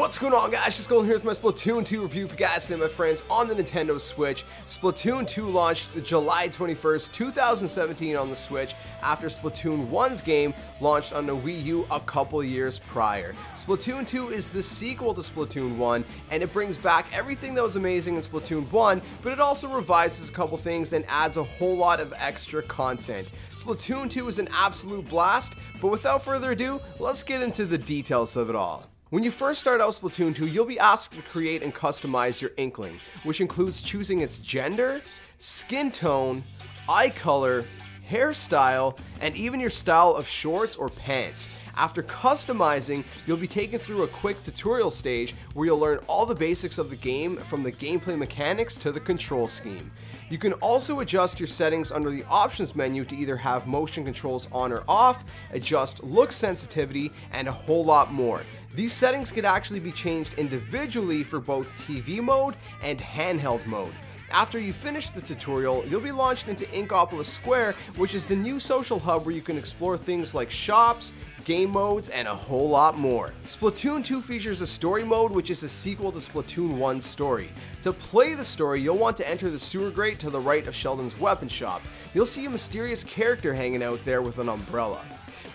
What's going on, guys? Just going here with my Splatoon 2 review for you guys today, my friends, on the Nintendo Switch. Splatoon 2 launched July 21st, 2017 on the Switch after Splatoon 1's game launched on the Wii U a couple years prior. Splatoon 2 is the sequel to Splatoon 1, and it brings back everything that was amazing in Splatoon 1, but it also revises a couple things and adds a whole lot of extra content. Splatoon 2 is an absolute blast, but without further ado, let's get into the details of it all. When you first start out Splatoon 2, you'll be asked to create and customize your Inkling, which includes choosing its gender, skin tone, eye color, hairstyle, and even your style of shorts or pants. After customizing, you'll be taken through a quick tutorial stage where you'll learn all the basics of the game, from the gameplay mechanics to the control scheme. You can also adjust your settings under the options menu to either have motion controls on or off, adjust look sensitivity, and a whole lot more. These settings could actually be changed individually for both TV mode and handheld mode. After you finish the tutorial, you'll be launched into Inkopolis Square, which is the new social hub where you can explore things like shops, game modes, and a whole lot more. Splatoon 2 features a story mode, which is a sequel to Splatoon 1's story. To play the story, you'll want to enter the sewer grate to the right of Sheldon's weapon shop. You'll see a mysterious character hanging out there with an umbrella.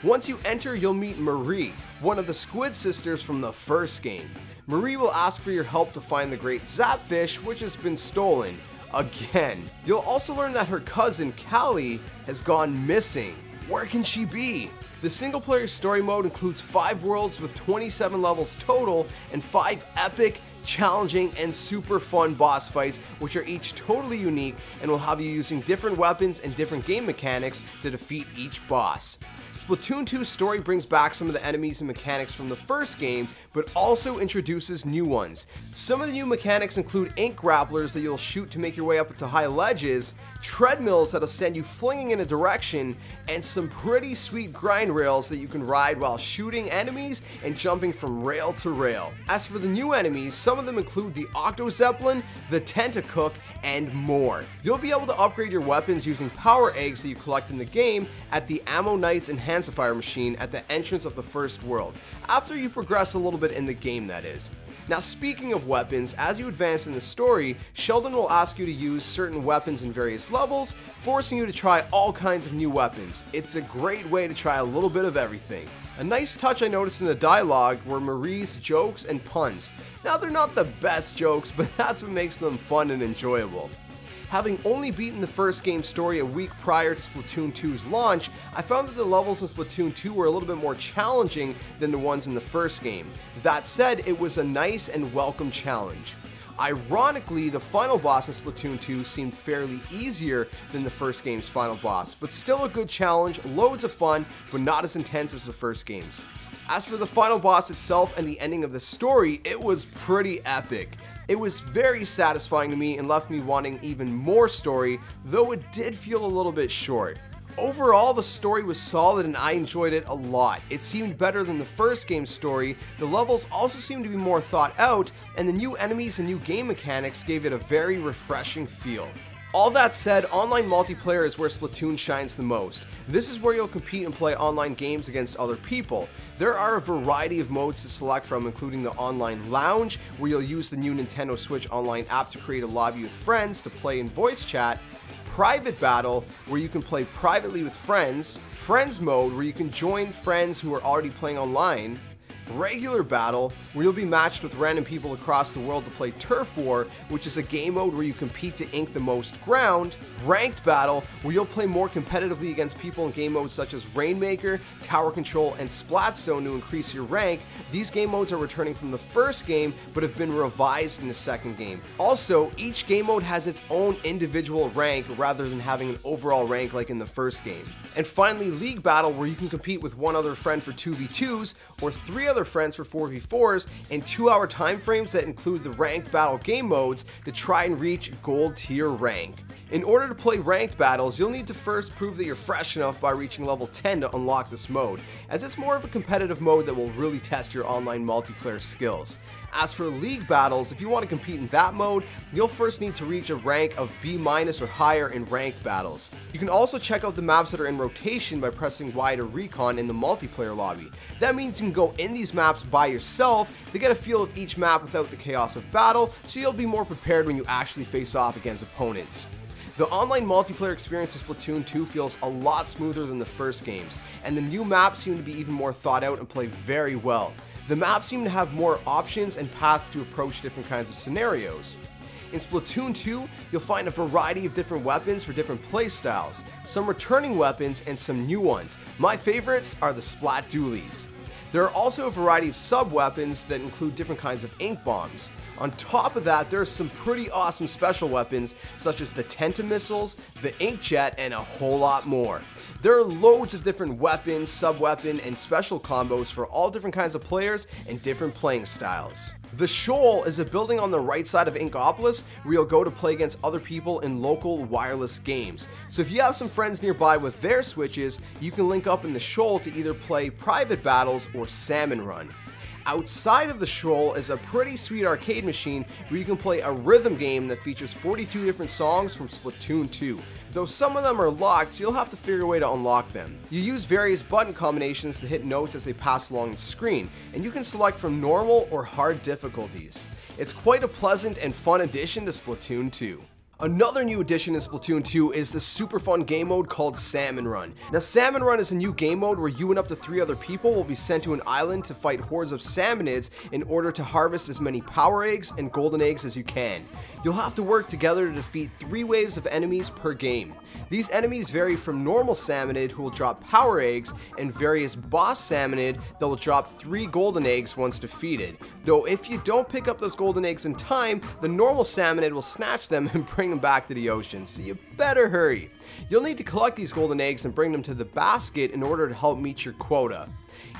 Once you enter, you'll meet Marie, one of the Squid sisters from the first game. Marie will ask for your help to find the great Zapfish, which has been stolen. Again. You'll also learn that her cousin, Callie, has gone missing. Where can she be? The single-player story mode includes 5 worlds with 27 levels total and 5 epic, challenging, and super fun boss fights, which are each totally unique and will have you using different weapons and different game mechanics to defeat each boss. Splatoon 2's story brings back some of the enemies and mechanics from the first game, but also introduces new ones. Some of the new mechanics include ink grapplers that you'll shoot to make your way up to high ledges, treadmills that'll send you flinging in a direction, and some pretty sweet grind rails that you can ride while shooting enemies and jumping from rail to rail. As for the new enemies, some of them include the Octo Zeppelin, the Tentacook, and more. You'll be able to upgrade your weapons using power eggs that you collect in the game at the Ammo Knight's Enhancifier machine at the entrance of the first world, after you progress a little bit in the game, that is. Now, speaking of weapons, as you advance in the story, Sheldon will ask you to use certain weapons in various levels, forcing you to try all kinds of new weapons. It's a great way to try a little bit of everything. A nice touch I noticed in the dialogue were Marie's jokes and puns. Now, they're not the best jokes, but that's what makes them fun and enjoyable. Having only beaten the first game's story a week prior to Splatoon 2's launch, I found that the levels in Splatoon 2 were a little bit more challenging than the ones in the first game. That said, it was a nice and welcome challenge. Ironically, the final boss in Splatoon 2 seemed fairly easier than the first game's final boss, but still a good challenge, loads of fun, but not as intense as the first game's. As for the final boss itself and the ending of the story, it was pretty epic. It was very satisfying to me and left me wanting even more story, though it did feel a little bit short. Overall, the story was solid and I enjoyed it a lot. It seemed better than the first game's story, the levels also seemed to be more thought out, and the new enemies and new game mechanics gave it a very refreshing feel. All that said, online multiplayer is where Splatoon shines the most. This is where you'll compete and play online games against other people. There are a variety of modes to select from, including the Online Lounge, where you'll use the new Nintendo Switch Online app to create a lobby with friends to play in voice chat, Private Battle, where you can play privately with friends, Friends Mode, where you can join friends who are already playing online, Regular Battle, where you'll be matched with random people across the world to play Turf War, which is a game mode where you compete to ink the most ground, Ranked Battle, where you'll play more competitively against people in game modes such as Rainmaker, Tower Control, and Splat Zone to increase your rank. These game modes are returning from the first game, but have been revised in the second game. Also, each game mode has its own individual rank rather than having an overall rank like in the first game. And finally, League Battle, where you can compete with one other friend for 2v2s, or 3 other friends for 4v4s, in 2-hour time frames that include the ranked battle game modes to try and reach gold tier rank. In order to play ranked battles, you'll need to first prove that you're fresh enough by reaching level 10 to unlock this mode, as it's more of a competitive mode that will really test your online multiplayer skills. As for league battles, if you want to compete in that mode, you'll first need to reach a rank of B- or higher in ranked battles. You can also check out the maps that are in rotation by pressing Y to recon in the multiplayer lobby. That means you can go in these maps by yourself to get a feel of each map without the chaos of battle, so you'll be more prepared when you actually face off against opponents. The online multiplayer experience in Splatoon 2 feels a lot smoother than the first games, and the new maps seem to be even more thought out and play very well. The maps seem to have more options and paths to approach different kinds of scenarios. In Splatoon 2, you'll find a variety of different weapons for different playstyles, some returning weapons and some new ones. My favorites are the Splat Dualies. There are also a variety of sub-weapons that include different kinds of ink bombs. On top of that, there are some pretty awesome special weapons such as the Tenta-missiles, the Ink Jet, and a whole lot more. There are loads of different weapons, sub-weapon, and special combos for all different kinds of players and different playing styles. The Shoal is a building on the right side of Inkopolis where you'll go to play against other people in local wireless games. So if you have some friends nearby with their Switches, you can link up in the Shoal to either play private battles or Salmon Run. Outside of the Shoal is a pretty sweet arcade machine where you can play a rhythm game that features 42 different songs from Splatoon 2. Though some of them are locked, so you'll have to figure a way to unlock them. You use various button combinations to hit notes as they pass along the screen, and you can select from normal or hard difficulties. It's quite a pleasant and fun addition to Splatoon 2. Another new addition in Splatoon 2 is the super fun game mode called Salmon Run. Now, Salmon Run is a new game mode where you and up to 3 other people will be sent to an island to fight hordes of salmonids in order to harvest as many power eggs and golden eggs as you can. You'll have to work together to defeat 3 waves of enemies per game. These enemies vary from normal salmonid who will drop power eggs and various boss salmonid that will drop 3 golden eggs once defeated. Though if you don't pick up those golden eggs in time, the normal salmonid will snatch them and bring them back to the ocean, so you better hurry. You'll need to collect these golden eggs and bring them to the basket in order to help meet your quota.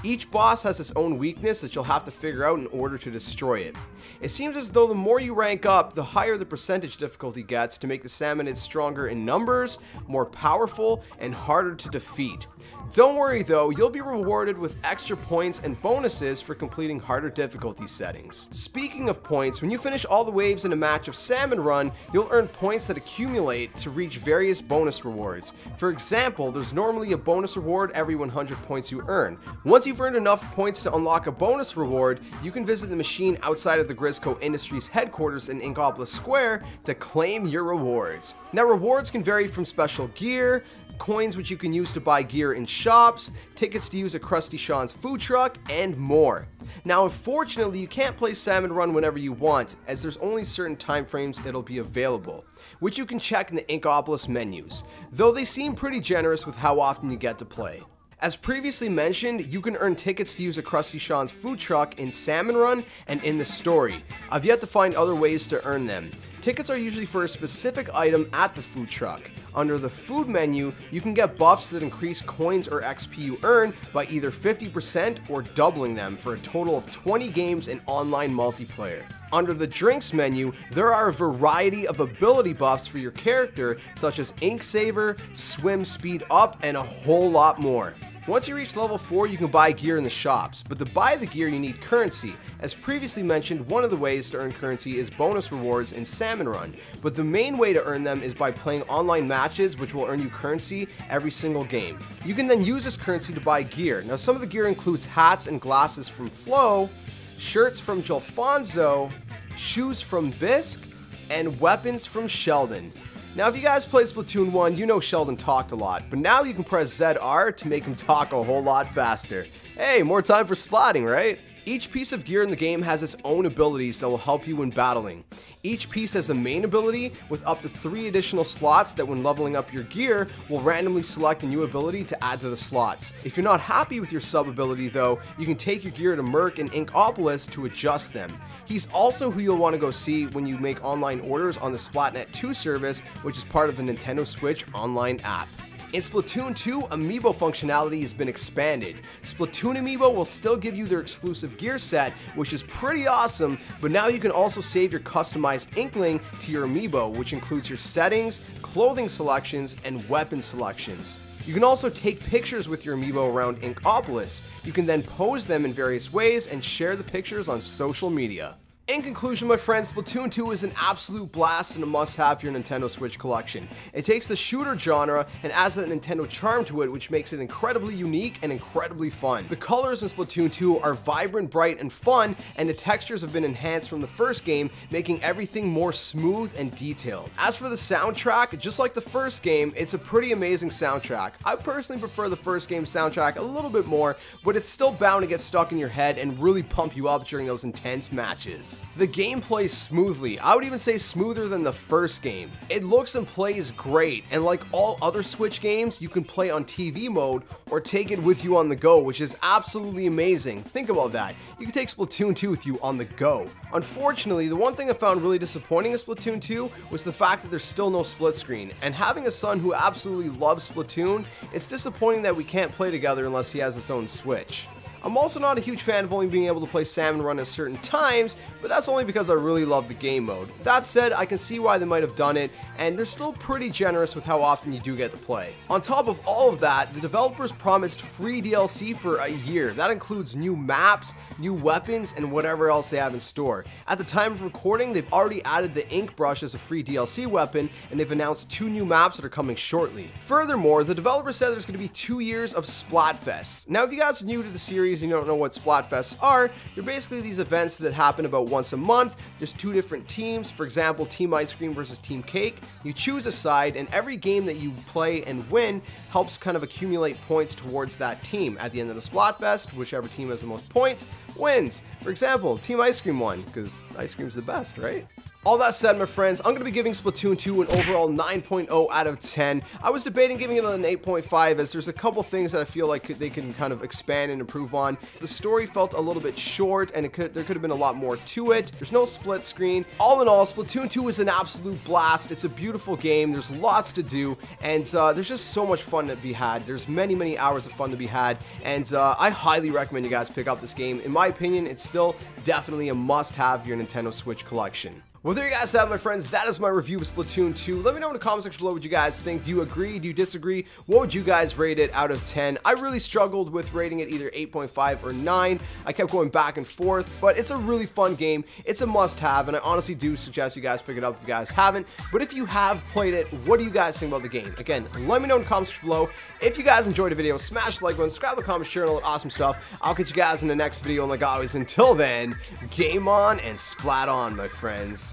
Each boss has its own weakness that you'll have to figure out in order to destroy it. It seems as though the more you rank up, the higher the percentage difficulty gets to make the salmonids stronger in numbers, more powerful, and harder to defeat. Don't worry though, you'll be rewarded with extra points and bonuses for completing harder difficulty settings. Speaking of points, when you finish all the waves in a match of Salmon Run, you'll earn points that accumulate to reach various bonus rewards. For example, there's normally a bonus reward every 100 points you earn. Once you've earned enough points to unlock a bonus reward, you can visit the machine outside of the Grisco Industries headquarters in Inkopolis Square to claim your rewards. Now, rewards can vary from special gear, coins which you can use to buy gear in shops, tickets to use at Krusty Sean's food truck, and more. Now, unfortunately, you can't play Salmon Run whenever you want, as there's only certain time frames it'll be available, which you can check in the Inkopolis menus, though they seem pretty generous with how often you get to play. As previously mentioned, you can earn tickets to use a Krusty Sean's food truck in Salmon Run and in the story. I've yet to find other ways to earn them. Tickets are usually for a specific item at the food truck. Under the food menu, you can get buffs that increase coins or XP you earn by either 50% or doubling them for a total of 20 games in online multiplayer. Under the drinks menu, there are a variety of ability buffs for your character, such as Ink Saver, Swim Speed Up, and a whole lot more. Once you reach level 4, you can buy gear in the shops, but to buy the gear you need currency. As previously mentioned, one of the ways to earn currency is bonus rewards in Salmon Run, but the main way to earn them is by playing online matches, which will earn you currency every single game. You can then use this currency to buy gear. Now, some of the gear includes hats and glasses from Flo, shirts from Jolfonzo, shoes from Bisque, and weapons from Sheldon. Now, if you guys played Splatoon 1, you know Sheldon talked a lot, but now you can press ZR to make him talk a whole lot faster. Hey, more time for splatting, right? Each piece of gear in the game has its own abilities that will help you when battling. Each piece has a main ability with up to 3 additional slots that when leveling up your gear will randomly select a new ability to add to the slots. If you're not happy with your sub ability though, you can take your gear to Merc in Inkopolis to adjust them. He's also who you'll want to go see when you make online orders on the Splatnet 2 service, which is part of the Nintendo Switch online app. In Splatoon 2, amiibo functionality has been expanded. Splatoon amiibo will still give you their exclusive gear set, which is pretty awesome, but now you can also save your customized Inkling to your amiibo, which includes your settings, clothing selections, and weapon selections. You can also take pictures with your amiibo around Inkopolis. You can then pose them in various ways and share the pictures on social media. In conclusion, my friends, Splatoon 2 is an absolute blast and a must-have for your Nintendo Switch collection. It takes the shooter genre and adds that Nintendo charm to it, which makes it incredibly unique and incredibly fun. The colors in Splatoon 2 are vibrant, bright, and fun, and the textures have been enhanced from the first game, making everything more smooth and detailed. As for the soundtrack, just like the first game, it's a pretty amazing soundtrack. I personally prefer the first game's soundtrack a little bit more, but it's still bound to get stuck in your head and really pump you up during those intense matches. The game plays smoothly. I would even say smoother than the first game. It looks and plays great, and like all other Switch games, you can play on TV mode or take it with you on the go, which is absolutely amazing. Think about that. You can take Splatoon 2 with you on the go. Unfortunately, the one thing I found really disappointing in Splatoon 2 was the fact that there's still no split screen, and having a son who absolutely loves Splatoon, it's disappointing that we can't play together unless he has his own Switch. I'm also not a huge fan of only being able to play Salmon Run at certain times, but that's only because I really love the game mode. That said, I can see why they might have done it, and they're still pretty generous with how often you do get to play. On top of all of that, the developers promised free DLC for a year. That includes new maps, new weapons, and whatever else they have in store. At the time of recording, they've already added the Ink Brush as a free DLC weapon, and they've announced 2 new maps that are coming shortly. Furthermore, the developers said there's going to be 2 years of Splatfests. Now, if you guys are new to the series and you don't know what Splatfests are, they're basically these events that happen about once a month. There's 2 different teams, for example, Team Ice Cream versus Team Cake. You choose a side, and every game that you play and win helps kind of accumulate points towards that team. At the end of the Splatfest, whichever team has the most points wins. For example, Team Ice Cream won, because ice cream's the best, right? All that said, my friends, I'm going to be giving Splatoon 2 an overall 9.0 out of 10. I was debating giving it an 8.5 as there's a couple things that I feel like they can kind of expand and improve on. The story felt a little bit short, and there could have been a lot more to it. There's no split screen. All in all, Splatoon 2 is an absolute blast. It's a beautiful game. There's lots to do, and there's just so much fun to be had. There's many, many hours of fun to be had, and I highly recommend you guys pick up this game. In my opinion, it's still definitely a must-have for your Nintendo Switch collection. Well, there you guys have it, my friends. That is my review of Splatoon 2. Let me know in the comment section below what you guys think. Do you agree? Do you disagree? What would you guys rate it out of 10? I really struggled with rating it either 8.5 or 9. I kept going back and forth, but it's a really fun game. It's a must-have, and I honestly do suggest you guys pick it up if you guys haven't. But if you have played it, what do you guys think about the game? Again, let me know in the comments section below. If you guys enjoyed the video, smash the like button, subscribe to the comments, share, and all that awesome stuff. I'll catch you guys in the next video, and like always, until then, game on and splat on, my friends.